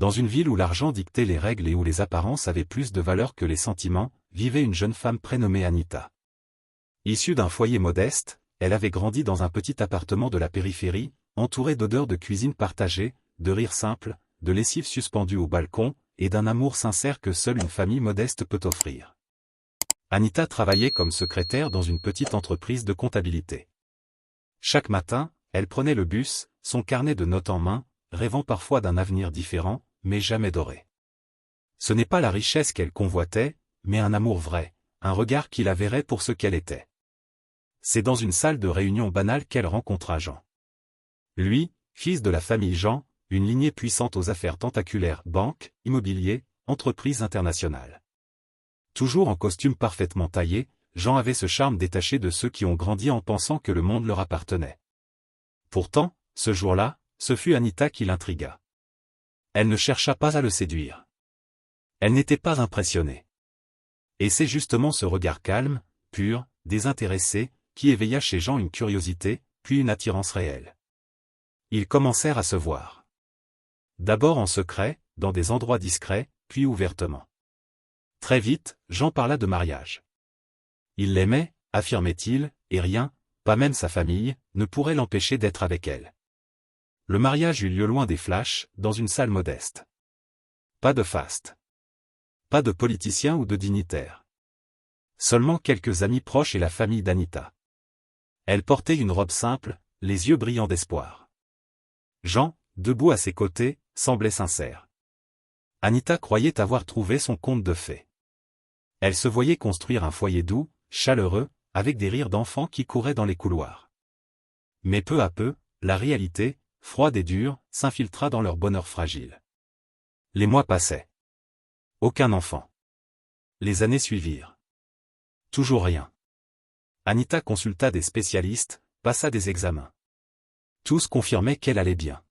Dans une ville où l'argent dictait les règles et où les apparences avaient plus de valeur que les sentiments, vivait une jeune femme prénommée Anita. Issue d'un foyer modeste, elle avait grandi dans un petit appartement de la périphérie, entourée d'odeurs de cuisine partagée, de rires simples, de lessive suspendue au balcon, et d'un amour sincère que seule une famille modeste peut offrir. Anita travaillait comme secrétaire dans une petite entreprise de comptabilité. Chaque matin, elle prenait le bus, son carnet de notes en main, rêvant parfois d'un avenir différent, mais jamais doré. Ce n'est pas la richesse qu'elle convoitait, mais un amour vrai, un regard qui la verrait pour ce qu'elle était. C'est dans une salle de réunion banale qu'elle rencontra Jean. Lui, fils de la famille Jean, une lignée puissante aux affaires tentaculaires, banque, immobilier, entreprise internationale. Toujours en costume parfaitement taillé, Jean avait ce charme détaché de ceux qui ont grandi en pensant que le monde leur appartenait. Pourtant, ce jour-là, ce fut Anita qui l'intrigua. Elle ne chercha pas à le séduire. Elle n'était pas impressionnée. Et c'est justement ce regard calme, pur, désintéressé, qui éveilla chez Jean une curiosité, puis une attirance réelle. Ils commencèrent à se voir. D'abord en secret, dans des endroits discrets, puis ouvertement. Très vite, Jean parla de mariage. Il l'aimait, affirmait-il, et rien, pas même sa famille, ne pourrait l'empêcher d'être avec elle. Le mariage eut lieu loin des flashs, dans une salle modeste. Pas de faste. Pas de politiciens ou de dignitaires. Seulement quelques amis proches et la famille d'Anita. Elle portait une robe simple, les yeux brillants d'espoir. Jean, debout à ses côtés, semblait sincère. Anita croyait avoir trouvé son conte de fées. Elle se voyait construire un foyer doux, chaleureux, avec des rires d'enfants qui couraient dans les couloirs. Mais peu à peu, la réalité, froide et dure, s'infiltra dans leur bonheur fragile. Les mois passaient. Aucun enfant. Les années suivirent. Toujours rien. Anita consulta des spécialistes, passa des examens. Tous confirmaient qu'elle allait bien.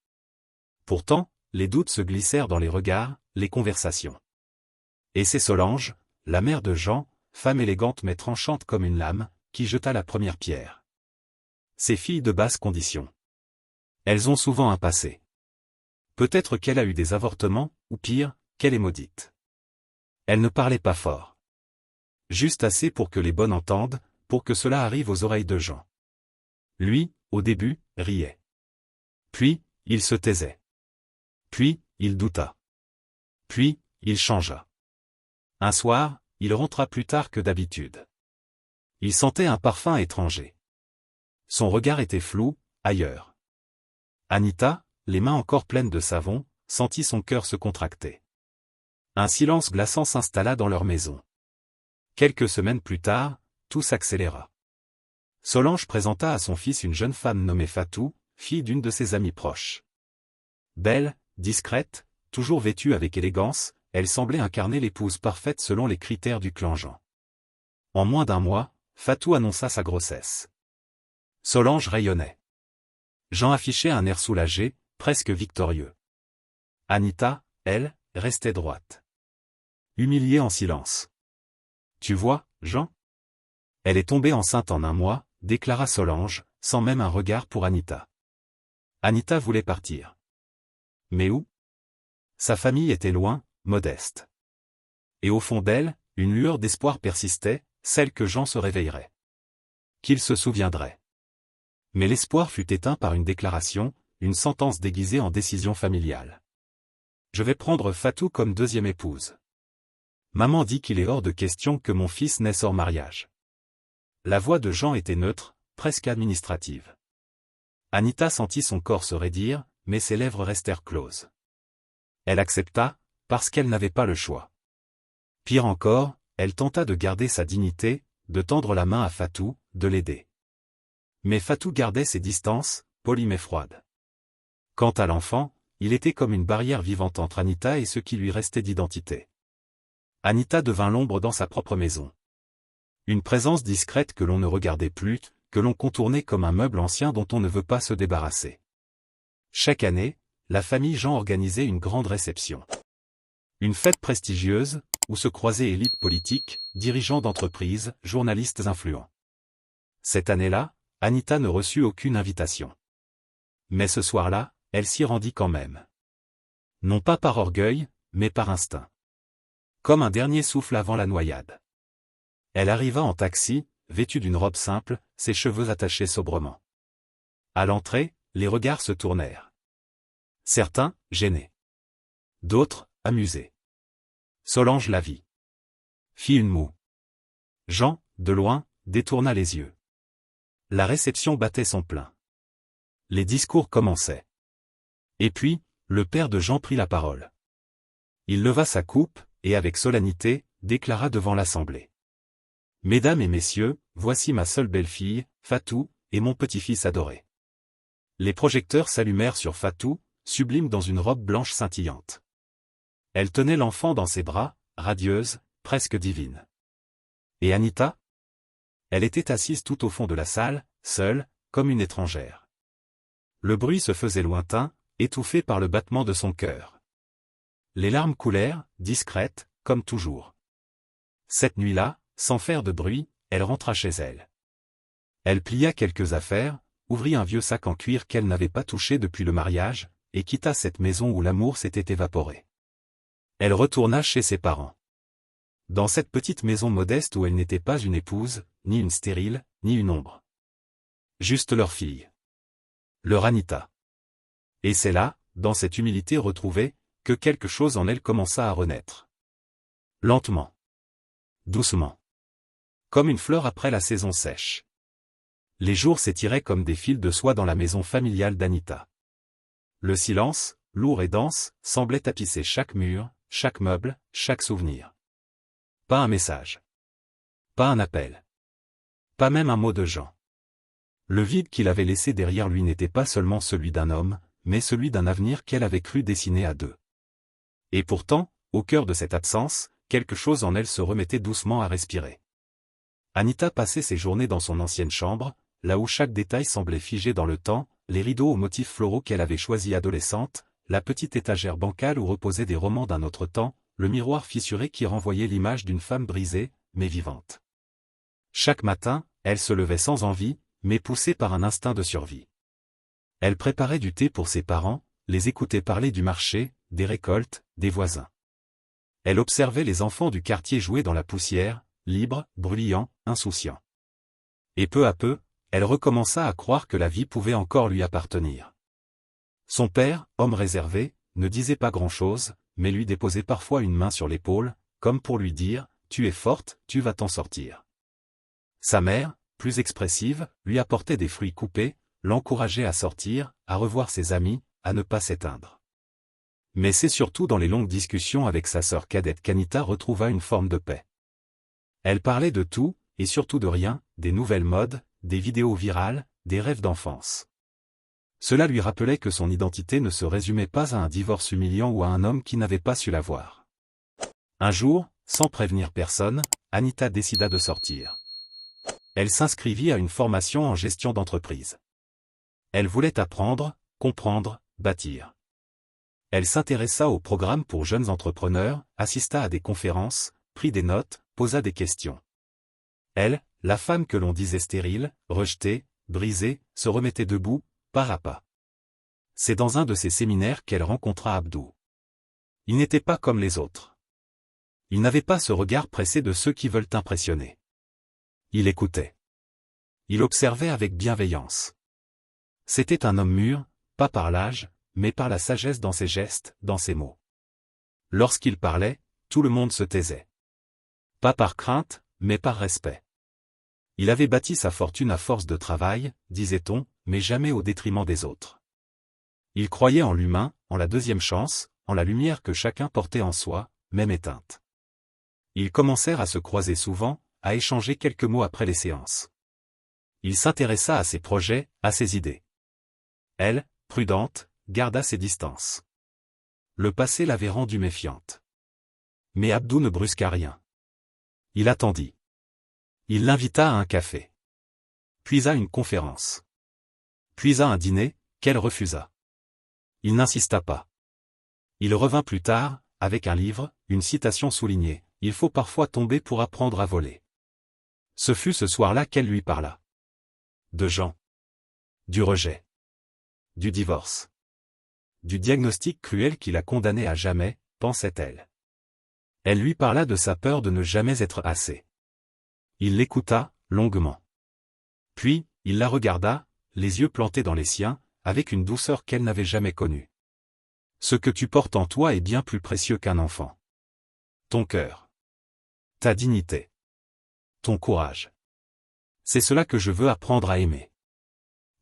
Pourtant, les doutes se glissèrent dans les regards, les conversations. Et c'est Solange, la mère de Jean, femme élégante mais tranchante comme une lame, qui jeta la première pierre. Ces filles de basse condition. Elles ont souvent un passé. Peut-être qu'elle a eu des avortements, ou pire, qu'elle est maudite. Elle ne parlait pas fort. Juste assez pour que les bonnes entendent, pour que cela arrive aux oreilles de Jean. Lui, au début, riait. Puis, il se taisait. Puis, il douta. Puis, il changea. Un soir, il rentra plus tard que d'habitude. Il sentait un parfum étranger. Son regard était flou, ailleurs. Anita, les mains encore pleines de savon, sentit son cœur se contracter. Un silence glaçant s'installa dans leur maison. Quelques semaines plus tard, tout s'accéléra. Solange présenta à son fils une jeune femme nommée Fatou, fille d'une de ses amies proches. Belle, discrète, toujours vêtue avec élégance, elle semblait incarner l'épouse parfaite selon les critères du clan Jean. En moins d'un mois, Fatou annonça sa grossesse. Solange rayonnait. Jean affichait un air soulagé, presque victorieux. Anita, elle, restait droite. Humiliée en silence. « Tu vois, Jean ? Elle est tombée enceinte en un mois, déclara Solange, sans même un regard pour Anita. Anita voulait partir. Mais où ? Sa famille était loin, modeste. Et au fond d'elle, une lueur d'espoir persistait, celle que Jean se réveillerait. Qu'il se souviendrait. Mais l'espoir fut éteint par une déclaration, une sentence déguisée en décision familiale. Je vais prendre Fatou comme deuxième épouse. Maman dit qu'il est hors de question que mon fils naisse hors mariage. La voix de Jean était neutre, presque administrative. Anita sentit son corps se raidir, mais ses lèvres restèrent closes. Elle accepta, parce qu'elle n'avait pas le choix. Pire encore, elle tenta de garder sa dignité, de tendre la main à Fatou, de l'aider. Mais Fatou gardait ses distances, polie mais froide. Quant à l'enfant, il était comme une barrière vivante entre Anita et ce qui lui restait d'identité. Anita devint l'ombre dans sa propre maison. Une présence discrète que l'on ne regardait plus, que l'on contournait comme un meuble ancien dont on ne veut pas se débarrasser. Chaque année, la famille Jean organisait une grande réception. Une fête prestigieuse, où se croisaient élites politiques, dirigeants d'entreprises, journalistes influents. Cette année-là, Anita ne reçut aucune invitation. Mais ce soir-là, elle s'y rendit quand même. Non pas par orgueil, mais par instinct. Comme un dernier souffle avant la noyade. Elle arriva en taxi, vêtue d'une robe simple, ses cheveux attachés sobrement. À l'entrée, les regards se tournèrent. Certains, gênés. D'autres, amusés. Solange la vit. Fit une moue. Jean, de loin, détourna les yeux. La réception battait son plein. Les discours commençaient. Et puis, le père de Jean prit la parole. Il leva sa coupe, et avec solennité, déclara devant l'assemblée. Mesdames et messieurs, voici ma seule belle-fille, Fatou, et mon petit-fils adoré. Les projecteurs s'allumèrent sur Fatou, sublime dans une robe blanche scintillante. Elle tenait l'enfant dans ses bras, radieuse, presque divine. Et Anita? Elle était assise tout au fond de la salle, seule, comme une étrangère. Le bruit se faisait lointain, étouffé par le battement de son cœur. Les larmes coulèrent, discrètes, comme toujours. Cette nuit-là, sans faire de bruit, elle rentra chez elle. Elle plia quelques affaires, ouvrit un vieux sac en cuir qu'elle n'avait pas touché depuis le mariage, et quitta cette maison où l'amour s'était évaporé. Elle retourna chez ses parents. Dans cette petite maison modeste où elle n'était pas une épouse, ni une stérile, ni une ombre. Juste leur fille. Leur Anita. Et c'est là, dans cette humilité retrouvée, que quelque chose en elle commença à renaître. Lentement. Doucement. Comme une fleur après la saison sèche. Les jours s'étiraient comme des fils de soie dans la maison familiale d'Anita. Le silence, lourd et dense, semblait tapisser chaque mur, chaque meuble, chaque souvenir. Pas un message. Pas un appel. Pas même un mot de Jean. Le vide qu'il avait laissé derrière lui n'était pas seulement celui d'un homme, mais celui d'un avenir qu'elle avait cru dessiner à deux. Et pourtant, au cœur de cette absence, quelque chose en elle se remettait doucement à respirer. Anita passait ses journées dans son ancienne chambre, là où chaque détail semblait figé dans le temps, les rideaux aux motifs floraux qu'elle avait choisis adolescente, la petite étagère bancale où reposaient des romans d'un autre temps, le miroir fissuré qui renvoyait l'image d'une femme brisée, mais vivante. Chaque matin, elle se levait sans envie, mais poussée par un instinct de survie. Elle préparait du thé pour ses parents, les écoutait parler du marché, des récoltes, des voisins. Elle observait les enfants du quartier jouer dans la poussière, libres, bruyants, insouciants. Et peu à peu, elle recommença à croire que la vie pouvait encore lui appartenir. Son père, homme réservé, ne disait pas grand-chose, mais lui déposait parfois une main sur l'épaule, comme pour lui dire « Tu es forte, tu vas t'en sortir ». Sa mère, plus expressive, lui apportait des fruits coupés, l'encourageait à sortir, à revoir ses amis, à ne pas s'éteindre. Mais c'est surtout dans les longues discussions avec sa sœur cadette qu'Anita retrouva une forme de paix. Elle parlait de tout, et surtout de rien, des nouvelles modes, des vidéos virales, des rêves d'enfance. Cela lui rappelait que son identité ne se résumait pas à un divorce humiliant ou à un homme qui n'avait pas su la voir. Un jour, sans prévenir personne, Anita décida de sortir. Elle s'inscrivit à une formation en gestion d'entreprise. Elle voulait apprendre, comprendre, bâtir. Elle s'intéressa au programme pour jeunes entrepreneurs, assista à des conférences, prit des notes, posa des questions. Elle, la femme que l'on disait stérile, rejetée, brisée, se remettait debout, pas à pas. C'est dans un de ces séminaires qu'elle rencontra Abdou. Il n'était pas comme les autres. Il n'avait pas ce regard pressé de ceux qui veulent impressionner. Il écoutait. Il observait avec bienveillance. C'était un homme mûr, pas par l'âge, mais par la sagesse dans ses gestes, dans ses mots. Lorsqu'il parlait, tout le monde se taisait. Pas par crainte, mais par respect. Il avait bâti sa fortune à force de travail, disait-on, mais jamais au détriment des autres. Il croyait en l'humain, en la deuxième chance, en la lumière que chacun portait en soi, même éteinte. Ils commencèrent à se croiser souvent, à échanger quelques mots après les séances. Il s'intéressa à ses projets, à ses idées. Elle, prudente, garda ses distances. Le passé l'avait rendue méfiante. Mais Abdou ne brusqua rien. Il attendit. Il l'invita à un café. Puis à une conférence. Puis à un dîner, qu'elle refusa. Il n'insista pas. Il revint plus tard, avec un livre, une citation soulignée, « Il faut parfois tomber pour apprendre à voler ». Ce fut ce soir-là qu'elle lui parla. De Jean. Du rejet. Du divorce. du diagnostic cruel qui la condamnait à jamais, pensait-elle. Elle lui parla de sa peur de ne jamais être assez. Il l'écouta, longuement. Puis, il la regarda, les yeux plantés dans les siens, avec une douceur qu'elle n'avait jamais connue. Ce que tu portes en toi est bien plus précieux qu'un enfant. Ton cœur. Ta dignité. Ton courage. C'est cela que je veux apprendre à aimer.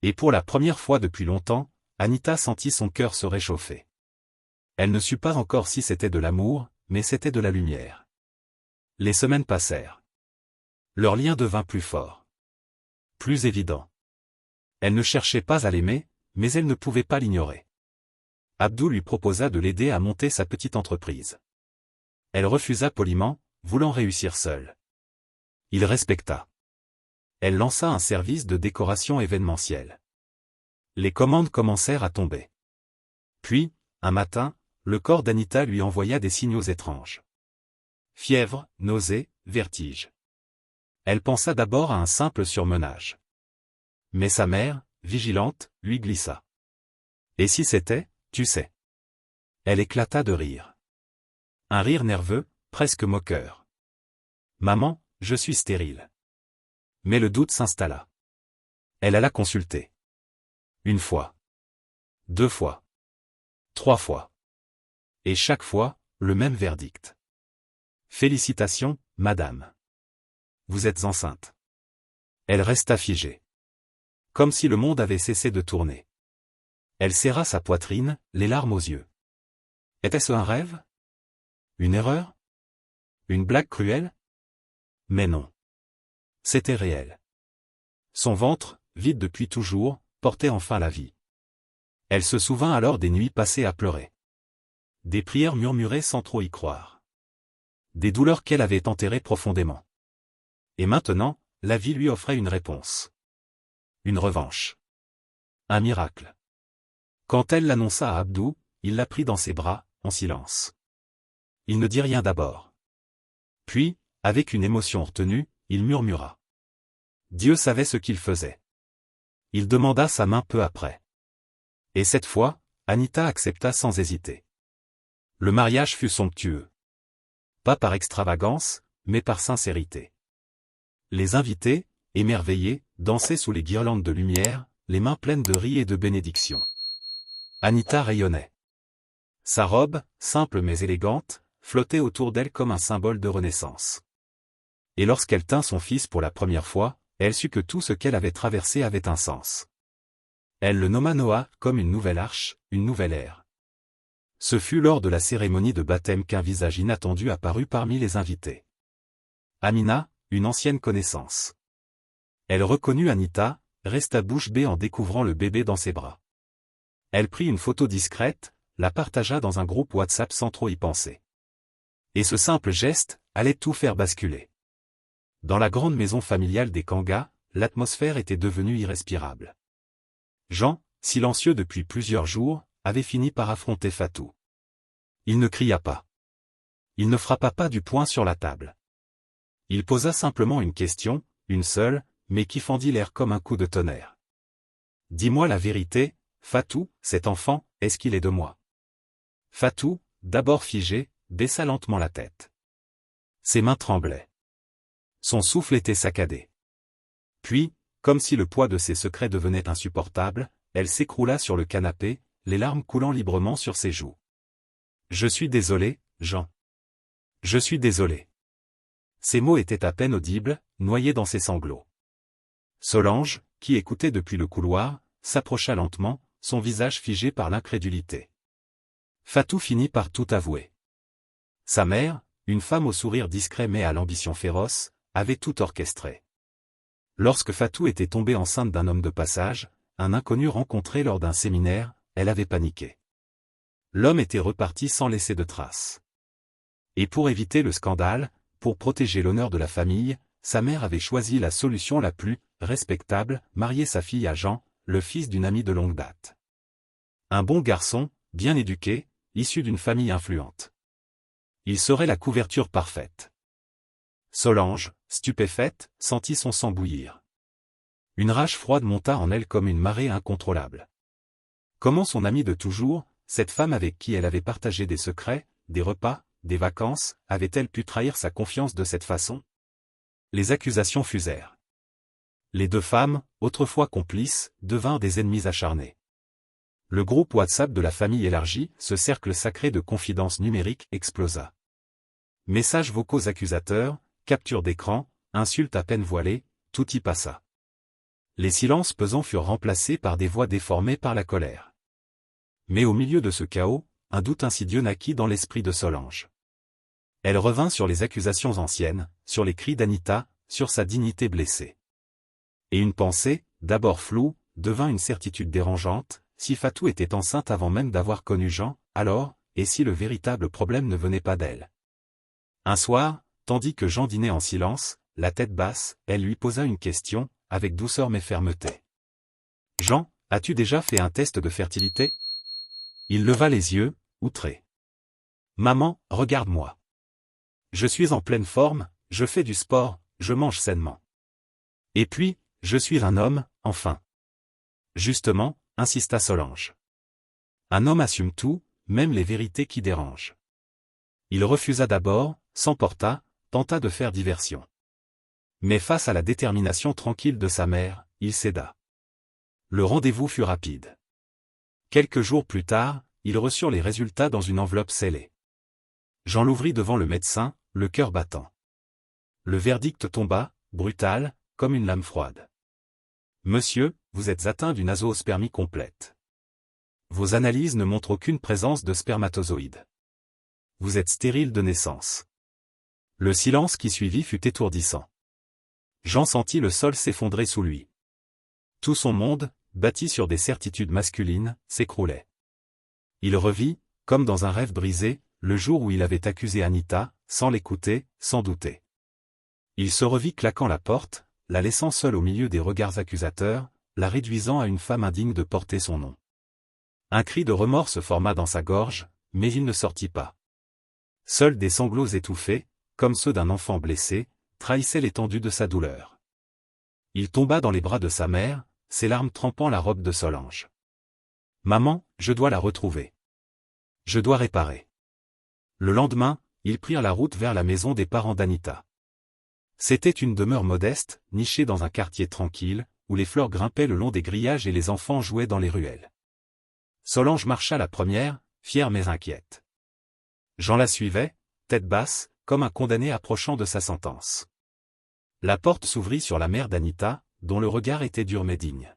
Et pour la première fois depuis longtemps, Anita sentit son cœur se réchauffer. Elle ne sut pas encore si c'était de l'amour, mais c'était de la lumière. Les semaines passèrent. Leur lien devint plus fort. Plus évident. Elle ne cherchait pas à l'aimer, mais elle ne pouvait pas l'ignorer. Abdou lui proposa de l'aider à monter sa petite entreprise. Elle refusa poliment, voulant réussir seule. Il respecta. Elle lança un service de décoration événementielle. Les commandes commencèrent à tomber. Puis, un matin, le corps d'Anita lui envoya des signaux étranges. Fièvre, nausées, vertige. Elle pensa d'abord à un simple surmenage. Mais sa mère, vigilante, lui glissa. Et si c'était, tu sais. Elle éclata de rire. Un rire nerveux, presque moqueur. Maman, je suis stérile. Mais le doute s'installa. Elle alla consulter. Une fois. 2 fois. 3 fois. Et chaque fois, le même verdict. Félicitations, madame. Vous êtes enceinte. Elle resta figée. Comme si le monde avait cessé de tourner. Elle serra sa poitrine, les larmes aux yeux. Était-ce un rêve? Une erreur? Une blague cruelle? Mais non. C'était réel. Son ventre, vide depuis toujours, portait enfin la vie. Elle se souvint alors des nuits passées à pleurer. Des prières murmurées sans trop y croire. Des douleurs qu'elle avait enterrées profondément. Et maintenant, la vie lui offrait une réponse. Une revanche. Un miracle. Quand elle l'annonça à Abdou, il la prit dans ses bras, en silence. Il ne dit rien d'abord. Puis, avec une émotion retenue, il murmura. Dieu savait ce qu'il faisait. Il demanda sa main peu après. Et cette fois, Anita accepta sans hésiter. Le mariage fut somptueux. Pas par extravagance, mais par sincérité. Les invités, émerveillés, dansaient sous les guirlandes de lumière, les mains pleines de riz et de bénédictions. Anita rayonnait. Sa robe, simple mais élégante, flottait autour d'elle comme un symbole de renaissance. Et lorsqu'elle tint son fils pour la première fois, elle sut que tout ce qu'elle avait traversé avait un sens. Elle le nomma Noah, comme une nouvelle arche, une nouvelle ère. Ce fut lors de la cérémonie de baptême qu'un visage inattendu apparut parmi les invités. Amina, une ancienne connaissance. Elle reconnut Anita, resta bouche bée en découvrant le bébé dans ses bras. Elle prit une photo discrète, la partagea dans un groupe WhatsApp sans trop y penser. Et ce simple geste allait tout faire basculer. Dans la grande maison familiale des Kanga, l'atmosphère était devenue irrespirable. Jean, silencieux depuis plusieurs jours, avait fini par affronter Fatou. Il ne cria pas. Il ne frappa pas du poing sur la table. Il posa simplement une question, une seule, mais qui fendit l'air comme un coup de tonnerre. Dis-moi la vérité, Fatou, cet enfant, est-ce qu'il est de moi? Fatou, d'abord figé, baissa lentement la tête. Ses mains tremblaient. Son souffle était saccadé. Puis, comme si le poids de ses secrets devenait insupportable, elle s'écroula sur le canapé, les larmes coulant librement sur ses joues. Je suis désolé, Jean. Je suis désolé. Ces mots étaient à peine audibles, noyés dans ses sanglots. Solange, qui écoutait depuis le couloir, s'approcha lentement, son visage figé par l'incrédulité. Fatou finit par tout avouer. Sa mère, une femme au sourire discret mais à l'ambition féroce, avait tout orchestré. Lorsque Fatou était tombée enceinte d'un homme de passage, un inconnu rencontré lors d'un séminaire, elle avait paniqué. L'homme était reparti sans laisser de traces. Et pour éviter le scandale, pour protéger l'honneur de la famille, sa mère avait choisi la solution la plus respectable, marier sa fille à Jean, le fils d'une amie de longue date. Un bon garçon, bien éduqué, issu d'une famille influente. Il serait la couverture parfaite. Solange, stupéfaite, sentit son sang bouillir. Une rage froide monta en elle comme une marée incontrôlable. Comment son ami de toujours, cette femme avec qui elle avait partagé des secrets, des repas, des vacances, avait-elle pu trahir sa confiance de cette façon? Les accusations fusèrent. Les deux femmes, autrefois complices, devinrent des ennemis acharnés. Le groupe WhatsApp de la famille élargie, ce cercle sacré de confidences numériques, explosa. Messages vocaux accusateurs, captures d'écran, insultes à peine voilées, tout y passa. Les silences pesants furent remplacés par des voix déformées par la colère. Mais au milieu de ce chaos, un doute insidieux naquit dans l'esprit de Solange. Elle revint sur les accusations anciennes, sur les cris d'Anita, sur sa dignité blessée. Et une pensée, d'abord floue, devint une certitude dérangeante: si Fatou était enceinte avant même d'avoir connu Jean, alors, et si le véritable problème ne venait pas d'elle? Un soir, tandis que Jean dînait en silence, la tête basse, elle lui posa une question, avec douceur mais fermeté. « Jean, as-tu déjà fait un test de fertilité ?» Il leva les yeux, outré. « Maman, regarde-moi. Je suis en pleine forme, je fais du sport, je mange sainement. Et puis, je suis un homme, enfin. » Justement, insista Solange. Un homme assume tout, même les vérités qui dérangent. Il refusa d'abord, s'emporta, tenta de faire diversion. Mais face à la détermination tranquille de sa mère, il céda. Le rendez-vous fut rapide. Quelques jours plus tard, ils reçurent les résultats dans une enveloppe scellée. Jean l'ouvrit devant le médecin, le cœur battant. Le verdict tomba, brutal, comme une lame froide. « Monsieur, vous êtes atteint d'une azoospermie complète. Vos analyses ne montrent aucune présence de spermatozoïdes. Vous êtes stérile de naissance. » Le silence qui suivit fut étourdissant. Jean sentit le sol s'effondrer sous lui. Tout son monde, bâti sur des certitudes masculines, s'écroulait. Il revit, comme dans un rêve brisé, le jour où il avait accusé Anita, sans l'écouter, sans douter. Il se revit claquant la porte, la laissant seule au milieu des regards accusateurs, la réduisant à une femme indigne de porter son nom. Un cri de remords se forma dans sa gorge, mais il ne sortit pas. Seuls des sanglots étouffés, comme ceux d'un enfant blessé, trahissaient l'étendue de sa douleur. Il tomba dans les bras de sa mère, ses larmes trempant la robe de Solange. « Maman, je dois la retrouver. Je dois réparer. » Le lendemain, ils prirent la route vers la maison des parents d'Anita. C'était une demeure modeste, nichée dans un quartier tranquille, où les fleurs grimpaient le long des grillages et les enfants jouaient dans les ruelles. Solange marcha la première, fière mais inquiète. Jean la suivait, tête basse, comme un condamné approchant de sa sentence. La porte s'ouvrit sur la mère d'Anita, dont le regard était dur mais digne.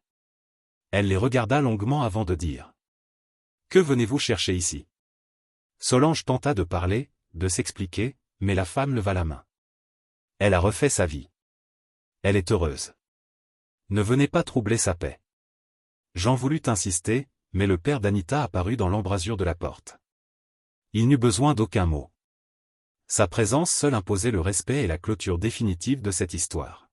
Elle les regarda longuement avant de dire. « Que venez-vous chercher ici ?» Solange tenta de parler, de s'expliquer, mais la femme leva la main. Elle a refait sa vie. Elle est heureuse. Ne venez pas troubler sa paix. Jean voulut insister, mais le père d'Anita apparut dans l'embrasure de la porte. Il n'eut besoin d'aucun mot. Sa présence seule imposait le respect et la clôture définitive de cette histoire.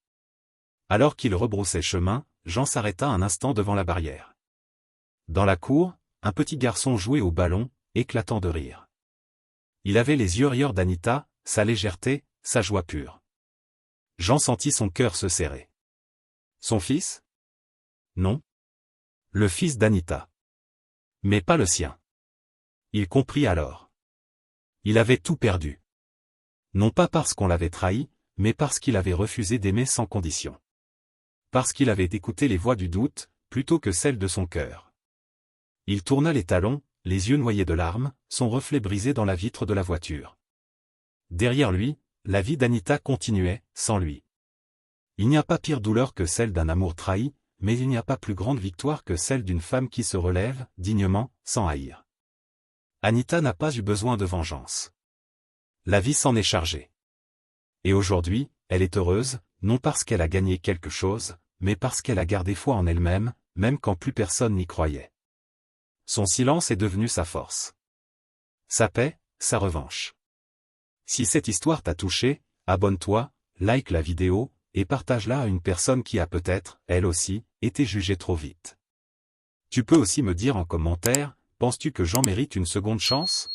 Alors qu'il rebroussait chemin, Jean s'arrêta un instant devant la barrière. Dans la cour, un petit garçon jouait au ballon, éclatant de rire. Il avait les yeux rieurs d'Anita, sa légèreté, sa joie pure. Jean sentit son cœur se serrer. Son fils? Non. Le fils d'Anita. Mais pas le sien. Il comprit alors. Il avait tout perdu. Non pas parce qu'on l'avait trahi, mais parce qu'il avait refusé d'aimer sans condition. Parce qu'il avait écouté les voix du doute, plutôt que celles de son cœur. Il tourna les talons, les yeux noyés de larmes, son reflet brisé dans la vitre de la voiture. Derrière lui, la vie d'Anita continuait, sans lui. Il n'y a pas pire douleur que celle d'un amour trahi, mais il n'y a pas plus grande victoire que celle d'une femme qui se relève, dignement, sans haïr. Anita n'a pas eu besoin de vengeance. La vie s'en est chargée. Et aujourd'hui, elle est heureuse, non parce qu'elle a gagné quelque chose, mais parce qu'elle a gardé foi en elle-même, même quand plus personne n'y croyait. Son silence est devenu sa force. Sa paix, sa revanche. Si cette histoire t'a touché, abonne-toi, like la vidéo, et partage-la à une personne qui a peut-être, elle aussi, été jugée trop vite. Tu peux aussi me dire en commentaire, penses-tu que Jean mérite une seconde chance ?